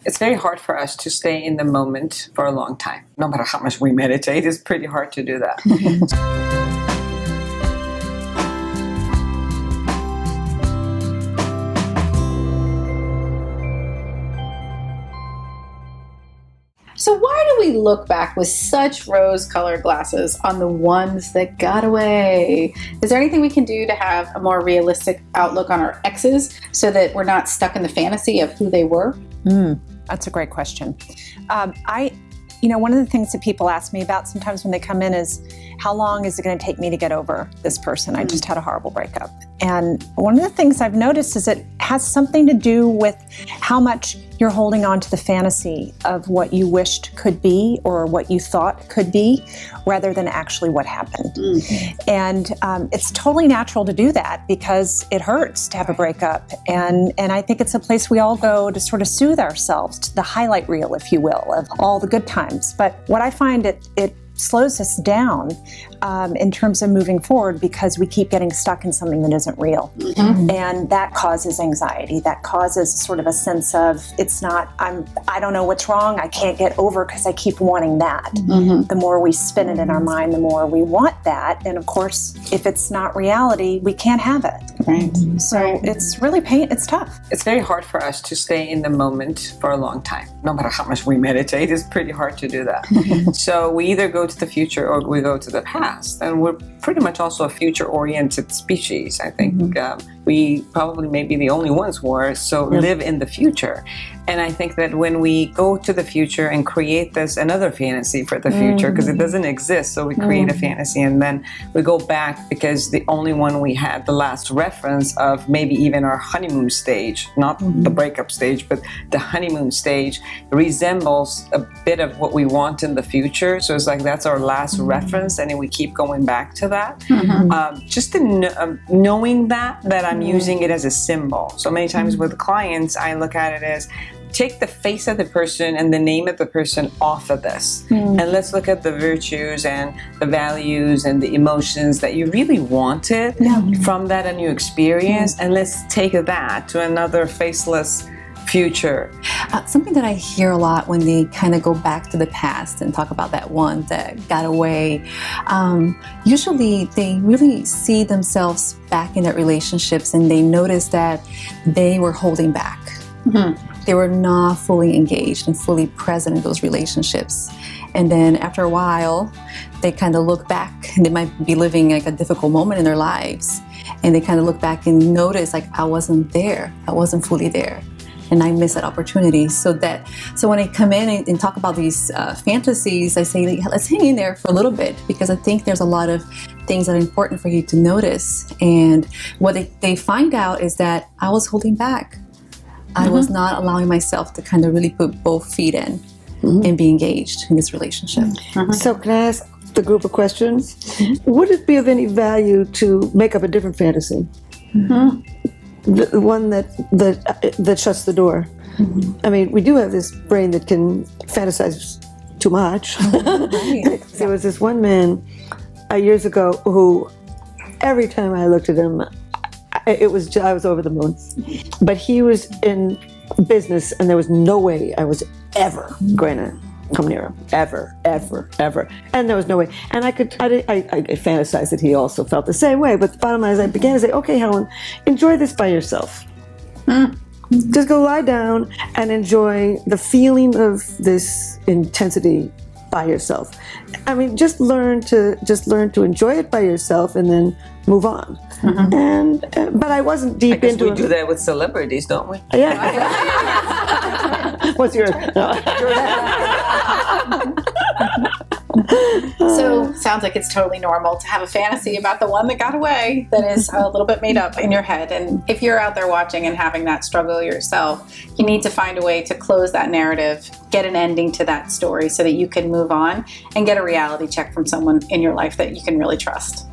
It's very hard for us to stay in the moment for a long time. No matter how much we meditate, it's pretty hard to do that. So why do we look back with such rose-colored glasses on the ones that got away? Is there anything we can do to have a more realistic outlook on our exes so that we're not stuck in the fantasy of who they were? That's a great question. One of the things that people ask me about sometimes when they come in is, how long is it going to take me to get over this person? I just had a horrible breakup. And one of the things I've noticed is it has something to do with how much you're holding on to the fantasy of what you wished could be or what you thought could be, rather than actually what happened. And it's totally natural to do that because it hurts to have a breakup. And I think it's a place we all go to sort of soothe ourselves, to the highlight reel, if you will, of all the good times. But what I find it slows us down in terms of moving forward because we keep getting stuck in something that isn't real. And that causes anxiety. That causes sort of a sense of, I don't know what's wrong. I can't get over because I keep wanting that. The more we spin it in our mind, the more we want that. And of course, if it's not reality, we can't have it. Right. So it's really it's tough. It's very hard for us to stay in the moment for a long time. No matter how much we meditate, it's pretty hard to do that. So we either go to the future or we go to the past. And we're pretty much also a future-oriented species. I think we probably may be the only ones who are live in the future. And I think that when we go to the future and create another fantasy for the future, because it doesn't exist, so we create a fantasy and then we go back because the only one we had, the last reference of maybe even our honeymoon stage, not the breakup stage, but the honeymoon stage resembles a bit of what we want in the future. So it's like that's our last reference, and then we keep going back to that. Just knowing that I'm using it as a symbol. So many times with clients, I look at it as, take the face of the person and the name of the person off of this. And let's look at the virtues and the values and the emotions that you really wanted from that new experience. And let's take that to another faceless future. Something that I hear a lot when they kind of go back to the past and talk about that one that got away, usually they really see themselves back in their relationships and they notice that they were holding back. They were not fully engaged and fully present in those relationships. And then after a while, they kind of look back and they might be living like a difficult moment in their lives. And they kind of look back and notice like, I wasn't there. I wasn't fully there. And I missed that opportunity. So when I come in and talk about these fantasies, I say, let's hang in there for a little bit, because I think there's a lot of things that are important for you to notice. And what they find out is that I was holding back. I was not allowing myself to kind of really put both feet in and be engaged in this relationship. So can I ask the group of questions? Would it be of any value to make up a different fantasy? The one that shuts the door. I mean, we do have this brain that can fantasize too much. There was this one man years ago who, every time I looked at him, I was over the moon. But he was in business, and there was no way I was ever going to come near him, ever. And there was no way. And I fantasized that he also felt the same way. But the bottom line is, I began to say, okay, Helen, enjoy this by yourself. Just go lie down and enjoy the feeling of this intensity by yourself. I mean, just learn to enjoy it by yourself and then move on. And but I wasn't deep into it. We do that with celebrities, don't we? Yeah. What's your? So sounds like it's totally normal to have a fantasy about the one that got away that is a little bit made up in your head. And if you're out there watching and having that struggle yourself, you need to find a way to close that narrative, get an ending to that story so that you can move on and get a reality check from someone in your life that you can really trust.